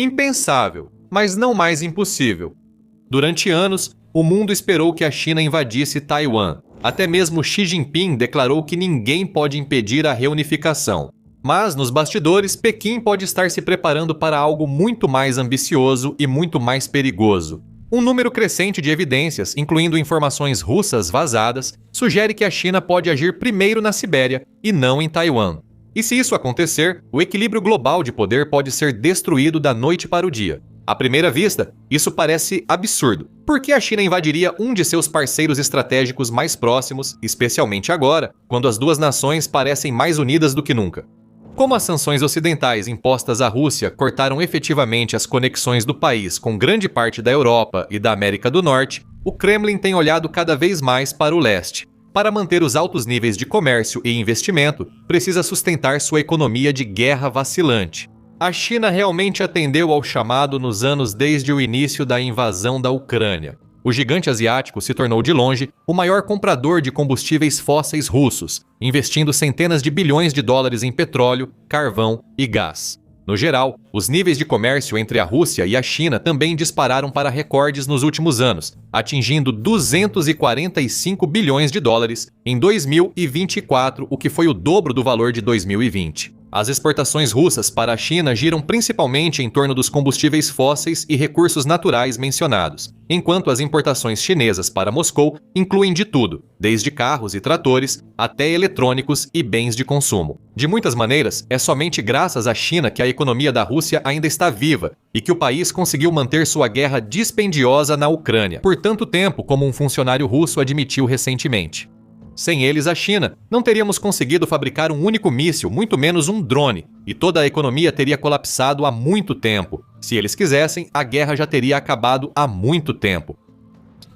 Impensável, mas não mais impossível. Durante anos, o mundo esperou que a China invadisse Taiwan. Até mesmo Xi Jinping declarou que ninguém pode impedir a reunificação. Mas, nos bastidores, Pequim pode estar se preparando para algo muito mais ambicioso e muito mais perigoso. Um número crescente de evidências, incluindo informações russas vazadas, sugere que a China pode agir primeiro na Sibéria e não em Taiwan. E se isso acontecer, o equilíbrio global de poder pode ser destruído da noite para o dia. À primeira vista, isso parece absurdo. Por que a China invadiria um de seus parceiros estratégicos mais próximos, especialmente agora, quando as duas nações parecem mais unidas do que nunca? Como as sanções ocidentais impostas à Rússia cortaram efetivamente as conexões do país com grande parte da Europa e da América do Norte, o Kremlin tem olhado cada vez mais para o leste. Para manter os altos níveis de comércio e investimento, precisa sustentar sua economia de guerra vacilante. A China realmente atendeu ao chamado nos anos desde o início da invasão da Ucrânia. O gigante asiático se tornou de longe o maior comprador de combustíveis fósseis russos, investindo centenas de bilhões de dólares em petróleo, carvão e gás. No geral, os níveis de comércio entre a Rússia e a China também dispararam para recordes nos últimos anos, atingindo 245 bilhões de dólares em 2024, o que foi o dobro do valor de 2020. As exportações russas para a China giram principalmente em torno dos combustíveis fósseis e recursos naturais mencionados, enquanto as importações chinesas para Moscou incluem de tudo, desde carros e tratores até eletrônicos e bens de consumo. De muitas maneiras, é somente graças à China que a economia da Rússia ainda está viva e que o país conseguiu manter sua guerra dispendiosa na Ucrânia por tanto tempo, como um funcionário russo admitiu recentemente. Sem eles, a China, não teríamos conseguido fabricar um único míssil, muito menos um drone, e toda a economia teria colapsado há muito tempo. Se eles quisessem, a guerra já teria acabado há muito tempo.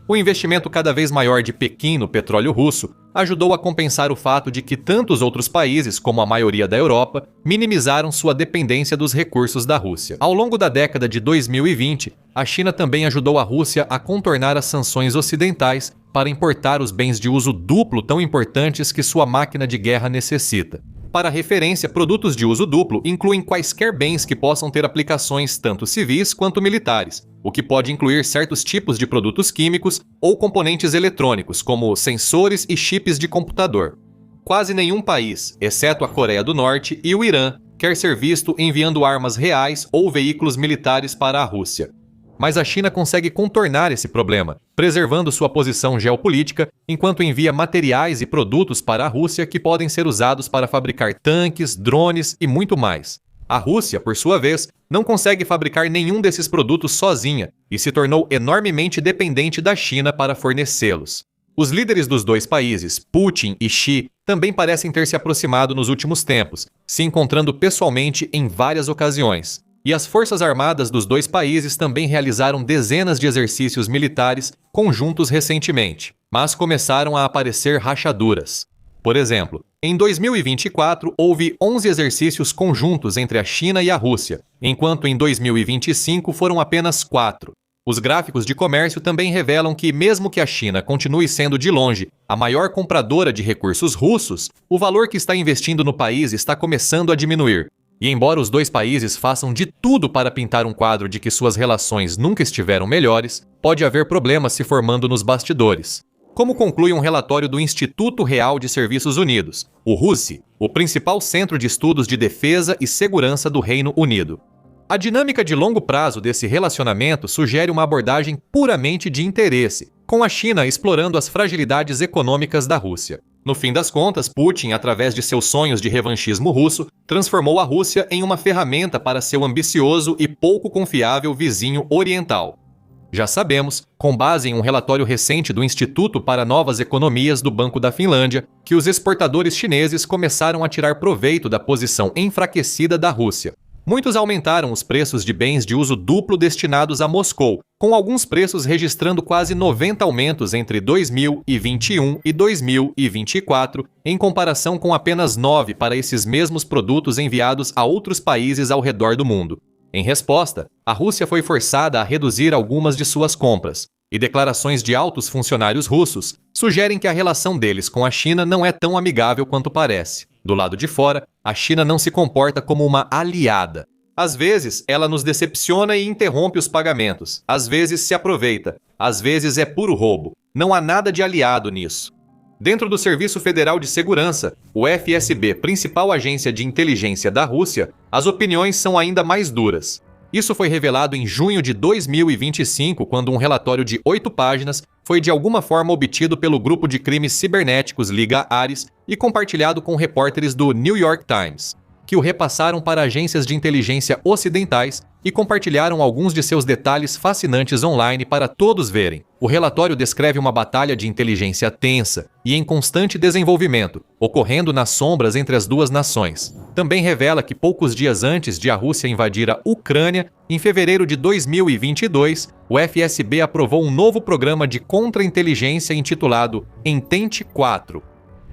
O investimento cada vez maior de Pequim no petróleo russo ajudou a compensar o fato de que tantos outros países, como a maioria da Europa, minimizaram sua dependência dos recursos da Rússia. Ao longo da década de 2020, a China também ajudou a Rússia a contornar as sanções ocidentais para importar os bens de uso duplo tão importantes que sua máquina de guerra necessita. Para referência, produtos de uso duplo incluem quaisquer bens que possam ter aplicações tanto civis quanto militares, o que pode incluir certos tipos de produtos químicos ou componentes eletrônicos, como sensores e chips de computador. Quase nenhum país, exceto a Coreia do Norte e o Irã, quer ser visto enviando armas reais ou veículos militares para a Rússia. Mas a China consegue contornar esse problema, preservando sua posição geopolítica, enquanto envia materiais e produtos para a Rússia que podem ser usados para fabricar tanques, drones e muito mais. A Rússia, por sua vez, não consegue fabricar nenhum desses produtos sozinha e se tornou enormemente dependente da China para fornecê-los. Os líderes dos dois países, Putin e Xi, também parecem ter se aproximado nos últimos tempos, se encontrando pessoalmente em várias ocasiões. E as forças armadas dos dois países também realizaram dezenas de exercícios militares conjuntos recentemente, mas começaram a aparecer rachaduras. Por exemplo, em 2024 houve 11 exercícios conjuntos entre a China e a Rússia, enquanto em 2025 foram apenas 4. Os gráficos de comércio também revelam que, mesmo que a China continue sendo de longe a maior compradora de recursos russos, o valor que está investindo no país está começando a diminuir. E embora os dois países façam de tudo para pintar um quadro de que suas relações nunca estiveram melhores, pode haver problemas se formando nos bastidores. Como conclui um relatório do Instituto Real de Serviços Unidos, o RUSI, o principal centro de estudos de defesa e segurança do Reino Unido. A dinâmica de longo prazo desse relacionamento sugere uma abordagem puramente de interesse, com a China explorando as fragilidades econômicas da Rússia. No fim das contas, Putin, através de seus sonhos de revanchismo russo, transformou a Rússia em uma ferramenta para seu ambicioso e pouco confiável vizinho oriental. Já sabemos, com base em um relatório recente do Instituto para Novas Economias do Banco da Finlândia, que os exportadores chineses começaram a tirar proveito da posição enfraquecida da Rússia. Muitos aumentaram os preços de bens de uso duplo destinados a Moscou, com alguns preços registrando quase 90 aumentos entre 2021 e 2024, em comparação com apenas 9 para esses mesmos produtos enviados a outros países ao redor do mundo. Em resposta, a Rússia foi forçada a reduzir algumas de suas compras, e declarações de altos funcionários russos sugerem que a relação deles com a China não é tão amigável quanto parece. Do lado de fora, a China não se comporta como uma aliada. Às vezes, ela nos decepciona e interrompe os pagamentos. Às vezes, se aproveita. Às vezes, é puro roubo. Não há nada de aliado nisso. Dentro do Serviço Federal de Segurança, o FSB, principal agência de inteligência da Rússia, as opiniões são ainda mais duras. Isso foi revelado em junho de 2025, quando um relatório de 8 páginas foi de alguma forma obtido pelo grupo de crimes cibernéticos Liga Ares e compartilhado com repórteres do New York Times, que o repassaram para agências de inteligência ocidentais e compartilharam alguns de seus detalhes fascinantes online para todos verem. O relatório descreve uma batalha de inteligência tensa e em constante desenvolvimento, ocorrendo nas sombras entre as duas nações. Também revela que poucos dias antes de a Rússia invadir a Ucrânia, em fevereiro de 2022, o FSB aprovou um novo programa de contra-inteligência intitulado Entente 4.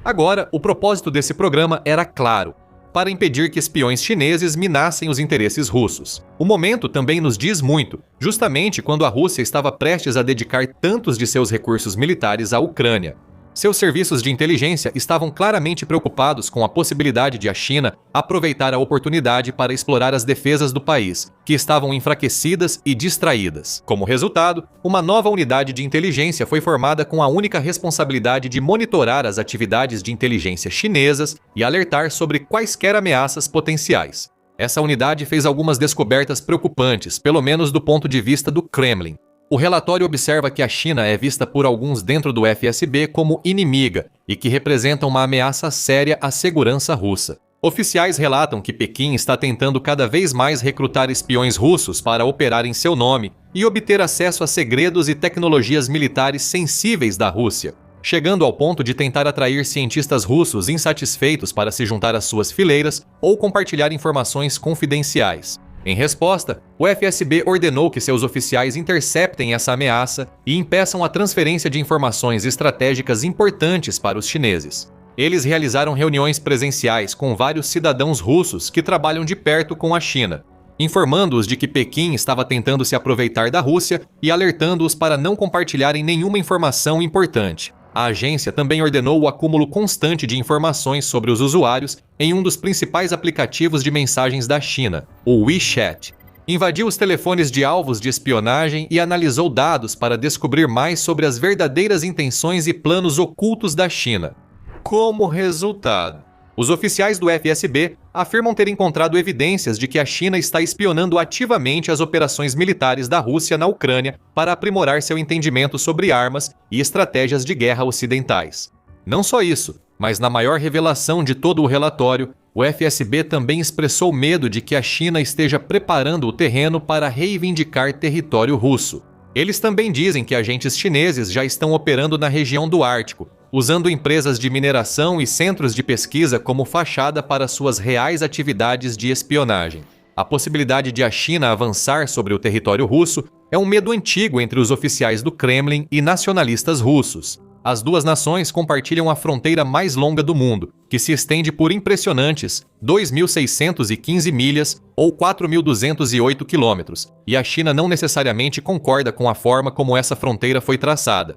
Agora, o propósito desse programa era claro: para impedir que espiões chineses minassem os interesses russos. O momento também nos diz muito, justamente quando a Rússia estava prestes a dedicar tantos de seus recursos militares à Ucrânia. Seus serviços de inteligência estavam claramente preocupados com a possibilidade de a China aproveitar a oportunidade para explorar as defesas do país, que estavam enfraquecidas e distraídas. Como resultado, uma nova unidade de inteligência foi formada com a única responsabilidade de monitorar as atividades de inteligência chinesas e alertar sobre quaisquer ameaças potenciais. Essa unidade fez algumas descobertas preocupantes, pelo menos do ponto de vista do Kremlin. O relatório observa que a China é vista por alguns dentro do FSB como inimiga e que representa uma ameaça séria à segurança russa. Oficiais relatam que Pequim está tentando cada vez mais recrutar espiões russos para operar em seu nome e obter acesso a segredos e tecnologias militares sensíveis da Rússia, chegando ao ponto de tentar atrair cientistas russos insatisfeitos para se juntar às suas fileiras ou compartilhar informações confidenciais. Em resposta, o FSB ordenou que seus oficiais interceptem essa ameaça e impeçam a transferência de informações estratégicas importantes para os chineses. Eles realizaram reuniões presenciais com vários cidadãos russos que trabalham de perto com a China, informando-os de que Pequim estava tentando se aproveitar da Rússia e alertando-os para não compartilharem nenhuma informação importante. A agência também ordenou o acúmulo constante de informações sobre os usuários em um dos principais aplicativos de mensagens da China, o WeChat. Invadiu os telefones de alvos de espionagem e analisou dados para descobrir mais sobre as verdadeiras intenções e planos ocultos da China. Como resultado, os oficiais do FSB afirmam ter encontrado evidências de que a China está espionando ativamente as operações militares da Rússia na Ucrânia para aprimorar seu entendimento sobre armas e estratégias de guerra ocidentais. Não só isso, mas na maior revelação de todo o relatório, o FSB também expressou medo de que a China esteja preparando o terreno para reivindicar território russo. Eles também dizem que agentes chineses já estão operando na região do Ártico, usando empresas de mineração e centros de pesquisa como fachada para suas reais atividades de espionagem. A possibilidade de a China avançar sobre o território russo é um medo antigo entre os oficiais do Kremlin e nacionalistas russos. As duas nações compartilham a fronteira mais longa do mundo, que se estende por impressionantes 2.615 milhas ou 4.208 quilômetros, e a China não necessariamente concorda com a forma como essa fronteira foi traçada.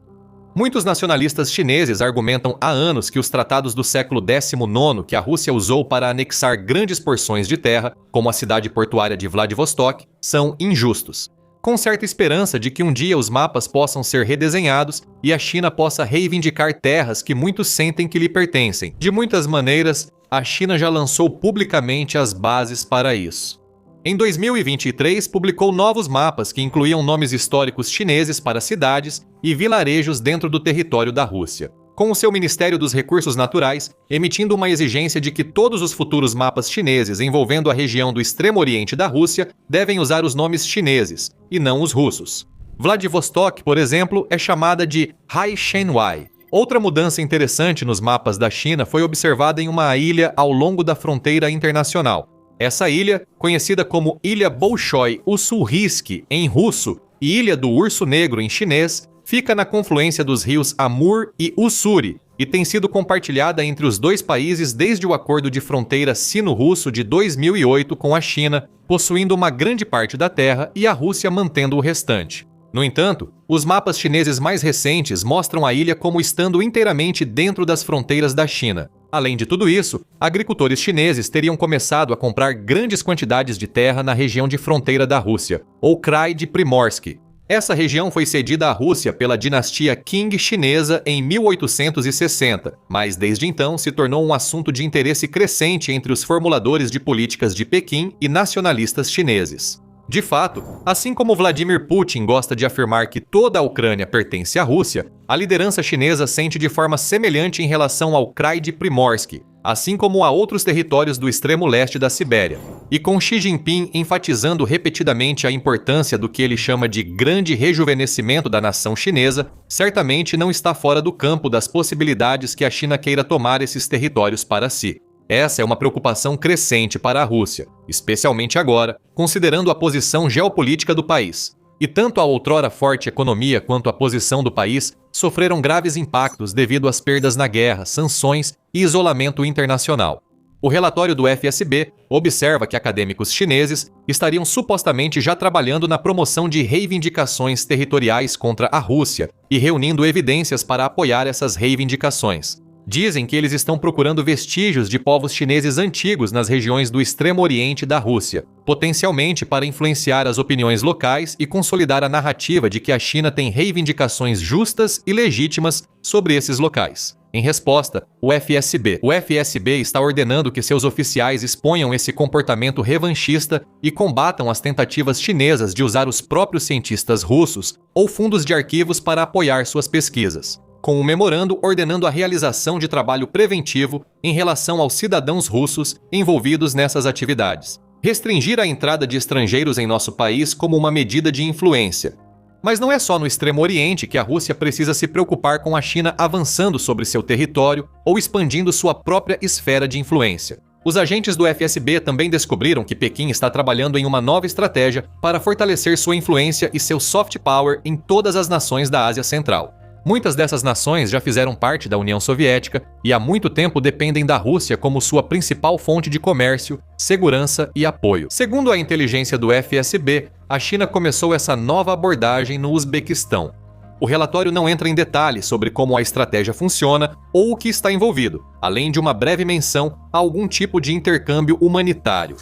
Muitos nacionalistas chineses argumentam há anos que os tratados do século XIX que a Rússia usou para anexar grandes porções de terra, como a cidade portuária de Vladivostok, são injustos, com certa esperança de que um dia os mapas possam ser redesenhados e a China possa reivindicar terras que muitos sentem que lhe pertencem. De muitas maneiras, a China já lançou publicamente as bases para isso. Em 2023, publicou novos mapas que incluíam nomes históricos chineses para cidades e vilarejos dentro do território da Rússia, com o seu Ministério dos Recursos Naturais emitindo uma exigência de que todos os futuros mapas chineses envolvendo a região do Extremo Oriente da Rússia devem usar os nomes chineses, e não os russos. Vladivostok, por exemplo, é chamada de Hai-Shenwai. Outra mudança interessante nos mapas da China foi observada em uma ilha ao longo da fronteira internacional. Essa ilha, conhecida como Ilha Bolshoi Ussurийsk em russo e Ilha do Urso Negro em chinês, fica na confluência dos rios Amur e Ussuri e tem sido compartilhada entre os dois países desde o acordo de fronteira sino-russo de 2008 com a China, possuindo uma grande parte da terra e a Rússia mantendo o restante. No entanto, os mapas chineses mais recentes mostram a ilha como estando inteiramente dentro das fronteiras da China. Além de tudo isso, agricultores chineses teriam começado a comprar grandes quantidades de terra na região de fronteira da Rússia, ou Krai de Primorsky. Essa região foi cedida à Rússia pela dinastia Qing chinesa em 1860, mas desde então se tornou um assunto de interesse crescente entre os formuladores de políticas de Pequim e nacionalistas chineses. De fato, assim como Vladimir Putin gosta de afirmar que toda a Ucrânia pertence à Rússia, a liderança chinesa sente de forma semelhante em relação ao Krai de Primorsky, assim como a outros territórios do extremo leste da Sibéria. E com Xi Jinping enfatizando repetidamente a importância do que ele chama de grande rejuvenescimento da nação chinesa, certamente não está fora do campo das possibilidades que a China queira tomar esses territórios para si. Essa é uma preocupação crescente para a Rússia, especialmente agora, considerando a posição geopolítica do país. E tanto a outrora forte economia quanto a posição do país sofreram graves impactos devido às perdas na guerra, sanções e isolamento internacional. O relatório do FSB observa que acadêmicos chineses estariam supostamente já trabalhando na promoção de reivindicações territoriais contra a Rússia e reunindo evidências para apoiar essas reivindicações. Dizem que eles estão procurando vestígios de povos chineses antigos nas regiões do extremo oriente da Rússia, potencialmente para influenciar as opiniões locais e consolidar a narrativa de que a China tem reivindicações justas e legítimas sobre esses locais. Em resposta, o FSB está ordenando que seus oficiais exponham esse comportamento revanchista e combatam as tentativas chinesas de usar os próprios cientistas russos ou fundos de arquivos para apoiar suas pesquisas, com um memorando ordenando a realização de trabalho preventivo em relação aos cidadãos russos envolvidos nessas atividades. Restringir a entrada de estrangeiros em nosso país como uma medida de influência. Mas não é só no Extremo Oriente que a Rússia precisa se preocupar com a China avançando sobre seu território ou expandindo sua própria esfera de influência. Os agentes do FSB também descobriram que Pequim está trabalhando em uma nova estratégia para fortalecer sua influência e seu soft power em todas as nações da Ásia Central. Muitas dessas nações já fizeram parte da União Soviética e há muito tempo dependem da Rússia como sua principal fonte de comércio, segurança e apoio. Segundo a inteligência do FSB, a China começou essa nova abordagem no Uzbequistão. O relatório não entra em detalhes sobre como a estratégia funciona ou o que está envolvido, além de uma breve menção a algum tipo de intercâmbio humanitário.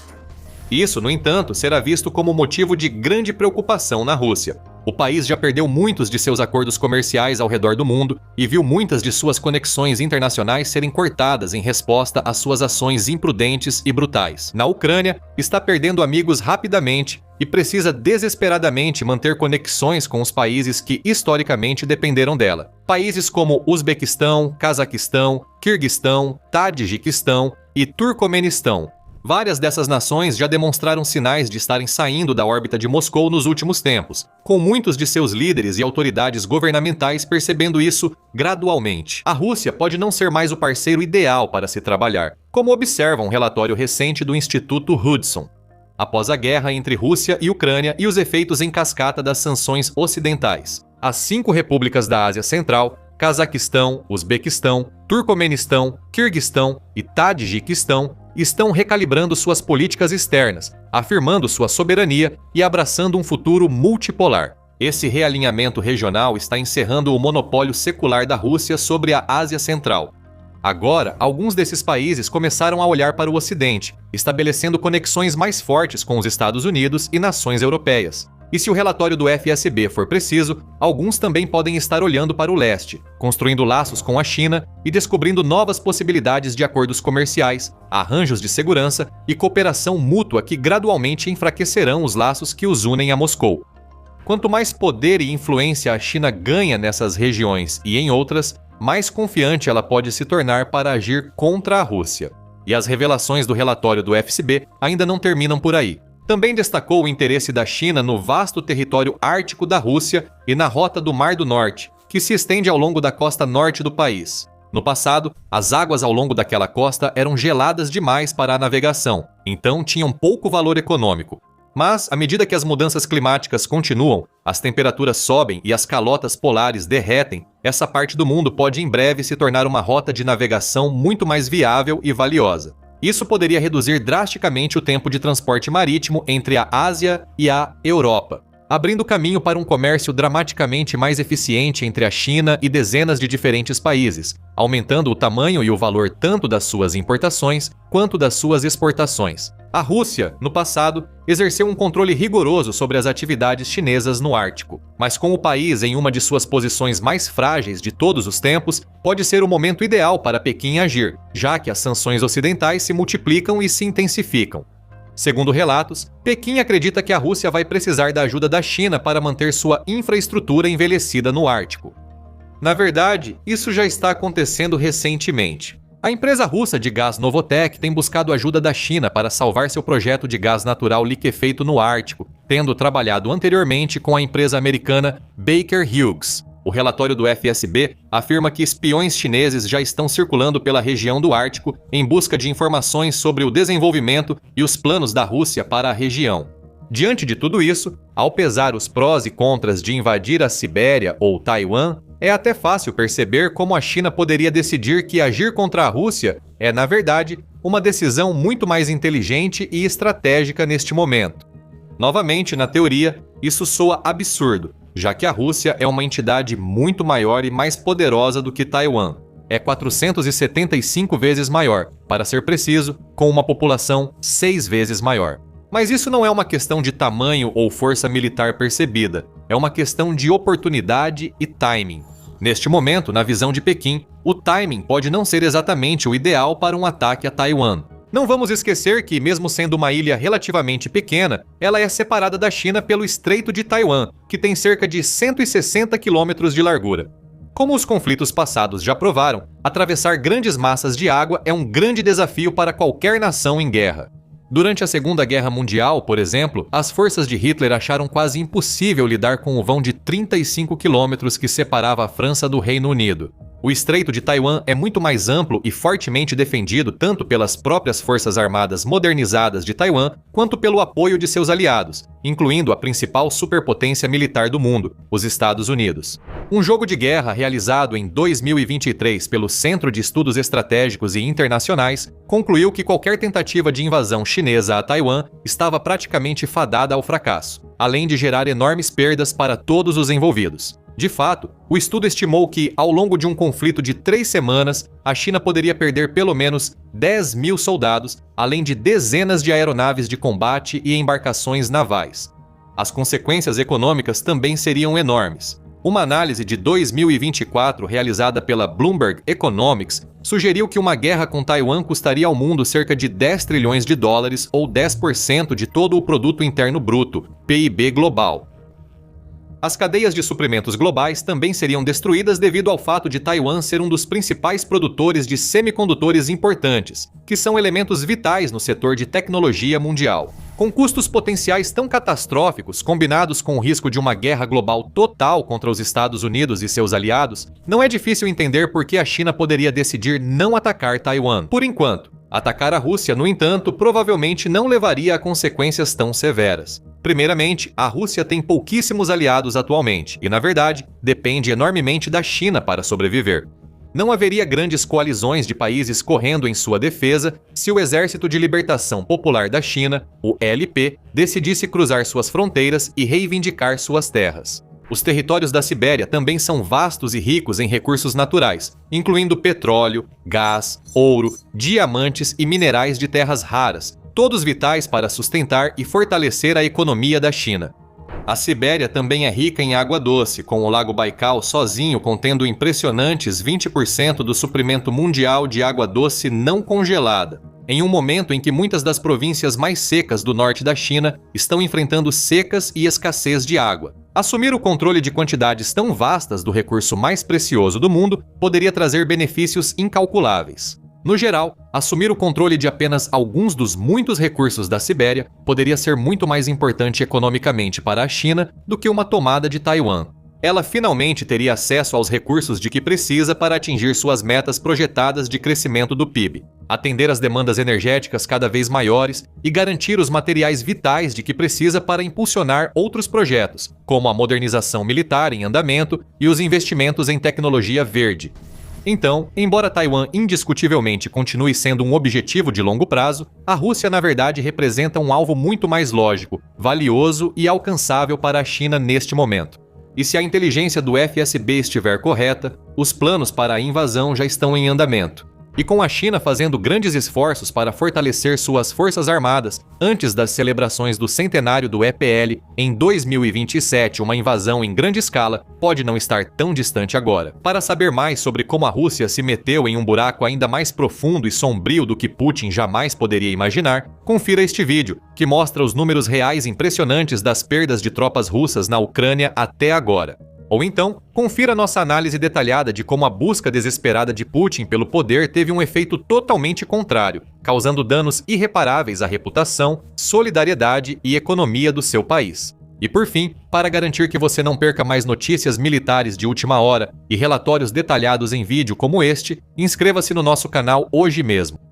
Isso, no entanto, será visto como motivo de grande preocupação na Rússia. O país já perdeu muitos de seus acordos comerciais ao redor do mundo e viu muitas de suas conexões internacionais serem cortadas em resposta às suas ações imprudentes e brutais. Na Ucrânia, está perdendo amigos rapidamente e precisa desesperadamente manter conexões com os países que historicamente dependeram dela. Países como Uzbequistão, Cazaquistão, Quirguistão, Tadjiquistão e Turcomenistão. Várias dessas nações já demonstraram sinais de estarem saindo da órbita de Moscou nos últimos tempos, com muitos de seus líderes e autoridades governamentais percebendo isso gradualmente. A Rússia pode não ser mais o parceiro ideal para se trabalhar, como observa um relatório recente do Instituto Hudson. Após a guerra entre Rússia e Ucrânia e os efeitos em cascata das sanções ocidentais, as 5 repúblicas da Ásia Central, Cazaquistão, Uzbequistão, Turcomenistão, Quirguistão e Tadjiquistão, estão recalibrando suas políticas externas, afirmando sua soberania e abraçando um futuro multipolar. Esse realinhamento regional está encerrando o monopólio secular da Rússia sobre a Ásia Central. Agora, alguns desses países começaram a olhar para o Ocidente, estabelecendo conexões mais fortes com os Estados Unidos e nações europeias. E se o relatório do FSB for preciso, alguns também podem estar olhando para o leste, construindo laços com a China e descobrindo novas possibilidades de acordos comerciais, arranjos de segurança e cooperação mútua que gradualmente enfraquecerão os laços que os unem a Moscou. Quanto mais poder e influência a China ganha nessas regiões e em outras, mais confiante ela pode se tornar para agir contra a Rússia. E as revelações do relatório do FSB ainda não terminam por aí. Também destacou o interesse da China no vasto território ártico da Rússia e na rota do Mar do Norte, que se estende ao longo da costa norte do país. No passado, as águas ao longo daquela costa eram geladas demais para a navegação, então tinham pouco valor econômico. Mas, à medida que as mudanças climáticas continuam, as temperaturas sobem e as calotas polares derretem, essa parte do mundo pode em breve se tornar uma rota de navegação muito mais viável e valiosa. Isso poderia reduzir drasticamente o tempo de transporte marítimo entre a Ásia e a Europa. abrindo caminho para um comércio dramaticamente mais eficiente entre a China e dezenas de diferentes países, aumentando o tamanho e o valor tanto das suas importações quanto das suas exportações. A Rússia, no passado, exerceu um controle rigoroso sobre as atividades chinesas no Ártico, mas com o país em uma de suas posições mais frágeis de todos os tempos, pode ser o momento ideal para Pequim agir, já que as sanções ocidentais se multiplicam e se intensificam. Segundo relatos, Pequim acredita que a Rússia vai precisar da ajuda da China para manter sua infraestrutura envelhecida no Ártico. Na verdade, isso já está acontecendo recentemente. A empresa russa de gás Novotek tem buscado ajuda da China para salvar seu projeto de gás natural liquefeito no Ártico, tendo trabalhado anteriormente com a empresa americana Baker Hughes. O relatório do FSB afirma que espiões chineses já estão circulando pela região do Ártico em busca de informações sobre o desenvolvimento e os planos da Rússia para a região. Diante de tudo isso, ao pesar os prós e contras de invadir a Sibéria ou Taiwan, é até fácil perceber como a China poderia decidir que agir contra a Rússia é, na verdade, uma decisão muito mais inteligente e estratégica neste momento. Novamente, na teoria, isso soa absurdo, já que a Rússia é uma entidade muito maior e mais poderosa do que Taiwan. É 475 vezes maior, para ser preciso, com uma população 6 vezes maior. Mas isso não é uma questão de tamanho ou força militar percebida, é uma questão de oportunidade e timing. Neste momento, na visão de Pequim, o timing pode não ser exatamente o ideal para um ataque a Taiwan. Não vamos esquecer que, mesmo sendo uma ilha relativamente pequena, ela é separada da China pelo Estreito de Taiwan, que tem cerca de 160 quilômetros de largura. Como os conflitos passados já provaram, atravessar grandes massas de água é um grande desafio para qualquer nação em guerra. Durante a Segunda Guerra Mundial, por exemplo, as forças de Hitler acharam quase impossível lidar com o vão de 35 quilômetros que separava a França do Reino Unido. O Estreito de Taiwan é muito mais amplo e fortemente defendido tanto pelas próprias forças armadas modernizadas de Taiwan, quanto pelo apoio de seus aliados, incluindo a principal superpotência militar do mundo, os Estados Unidos. Um jogo de guerra realizado em 2023 pelo Centro de Estudos Estratégicos e Internacionais concluiu que qualquer tentativa de invasão chinesa a Taiwan estava praticamente fadada ao fracasso, além de gerar enormes perdas para todos os envolvidos. De fato, o estudo estimou que, ao longo de um conflito de 3 semanas, a China poderia perder pelo menos 10 mil soldados, além de dezenas de aeronaves de combate e embarcações navais. As consequências econômicas também seriam enormes. Uma análise de 2024 realizada pela Bloomberg Economics sugeriu que uma guerra com Taiwan custaria ao mundo cerca de 10 trilhões de dólares ou 10% de todo o produto interno bruto, PIB global. As cadeias de suprimentos globais também seriam destruídas devido ao fato de Taiwan ser um dos principais produtores de semicondutores importantes, que são elementos vitais no setor de tecnologia mundial. Com custos potenciais tão catastróficos, combinados com o risco de uma guerra global total contra os Estados Unidos e seus aliados, não é difícil entender por que a China poderia decidir não atacar Taiwan, por enquanto. Atacar a Rússia, no entanto, provavelmente não levaria a consequências tão severas. Primeiramente, a Rússia tem pouquíssimos aliados atualmente e, na verdade, depende enormemente da China para sobreviver. Não haveria grandes coalizões de países correndo em sua defesa se o Exército de Libertação Popular da China, o ELP, decidisse cruzar suas fronteiras e reivindicar suas terras. Os territórios da Sibéria também são vastos e ricos em recursos naturais, incluindo petróleo, gás, ouro, diamantes e minerais de terras raras, todos vitais para sustentar e fortalecer a economia da China. A Sibéria também é rica em água doce, com o Lago Baikal sozinho contendo impressionantes 20% do suprimento mundial de água doce não congelada, em um momento em que muitas das províncias mais secas do norte da China estão enfrentando secas e escassez de água. Assumir o controle de quantidades tão vastas do recurso mais precioso do mundo poderia trazer benefícios incalculáveis. No geral, assumir o controle de apenas alguns dos muitos recursos da Sibéria poderia ser muito mais importante economicamente para a China do que uma tomada de Taiwan. Ela finalmente teria acesso aos recursos de que precisa para atingir suas metas projetadas de crescimento do PIB, atender às demandas energéticas cada vez maiores e garantir os materiais vitais de que precisa para impulsionar outros projetos, como a modernização militar em andamento e os investimentos em tecnologia verde. Então, embora Taiwan indiscutivelmente continue sendo um objetivo de longo prazo, a Rússia na verdade representa um alvo muito mais lógico, valioso e alcançável para a China neste momento. E se a inteligência do FSB estiver correta, os planos para a invasão já estão em andamento. E com a China fazendo grandes esforços para fortalecer suas forças armadas antes das celebrações do centenário do EPL em 2027, uma invasão em grande escala pode não estar tão distante agora. Para saber mais sobre como a Rússia se meteu em um buraco ainda mais profundo e sombrio do que Putin jamais poderia imaginar, confira este vídeo, que mostra os números reais impressionantes das perdas de tropas russas na Ucrânia até agora. Ou então, confira nossa análise detalhada de como a busca desesperada de Putin pelo poder teve um efeito totalmente contrário, causando danos irreparáveis à reputação, solidariedade e economia do seu país. E por fim, para garantir que você não perca mais notícias militares de última hora e relatórios detalhados em vídeo como este, inscreva-se no nosso canal hoje mesmo.